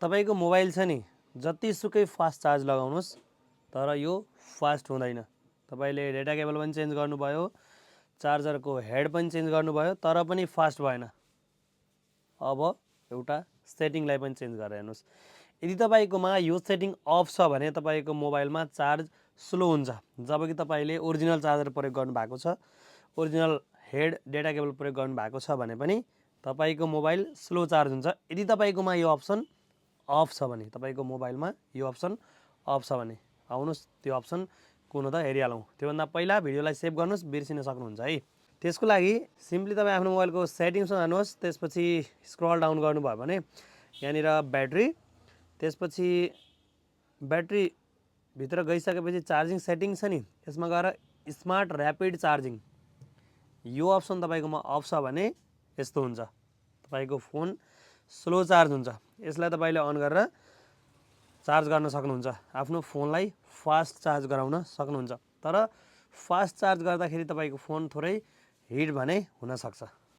तपाईको मोबाइल छ नि जतिसुकै फास्ट चार्ज लगाउनुस् तर यो फास्ट हुँदैन। तपाईले डेटा केबल पनि चेन्ज गर्नुभयो, चार्जरको हेड पनि चेन्ज गर्नुभयो तर पनि फास्ट भएन। अब एउटा सेटिङलाई पनि चेन्ज गरेर हेर्नुस्। यदि तपाईकोमा यो सेटिङ अफ छ भने तपाईको मोबाइलमा चार्ज स्लो हुन्छ। जबकि तपाईले ओरिजिनल चार्जर प्रयोग गर्नुभएको छ, ओरिजिनल हेड डेटा केबल प्रयोग गर्नुभएको छ भने पनि तपाईको मोबाइल स्लो चार्ज हुन्छ। यदि तपाईकोमा यो अप्सन अफ छ भने, तपाईको मोबाइलमा यो अप्सन अफ छ भने, आउनुस् त्यो अप्सन कुन हो त हेरिहालौँ। त्योभन्दा पहिला भिडियोलाई सेभ गर्नुस्, बिर्सिन सक्नुहुन्छ है। त्यसको लागि सिम्पली तपाईँ आफ्नो मोबाइलको सेटिङ्समा जानुहोस्, त्यसपछि स्क्रल डाउन गर्नुभयो भने यहाँनिर ब्याट्री, त्यसपछि ब्याट्री भित्र गइसकेपछि चार्जिङ सेटिङ छ नि, यसमा गएर स्मार्ट ऱ्यापिड चार्जिङ यो अप्सन तपाईकोमा अफ छ भने यस्तो हुन्छ। तपाईको फोन स्लो चार्ज हुन्छ। यसलाई तपाईले अन गरेर चार्ज गर्न सक्नुहुन्छ। आफ्नो फोनलाई फास्ट चार्ज गराउन सक्नुहुन्छ। तर फास्ट चार्ज गर्दाखेरि तपाईको फोन थोरै हिट भने हुन सक्छ।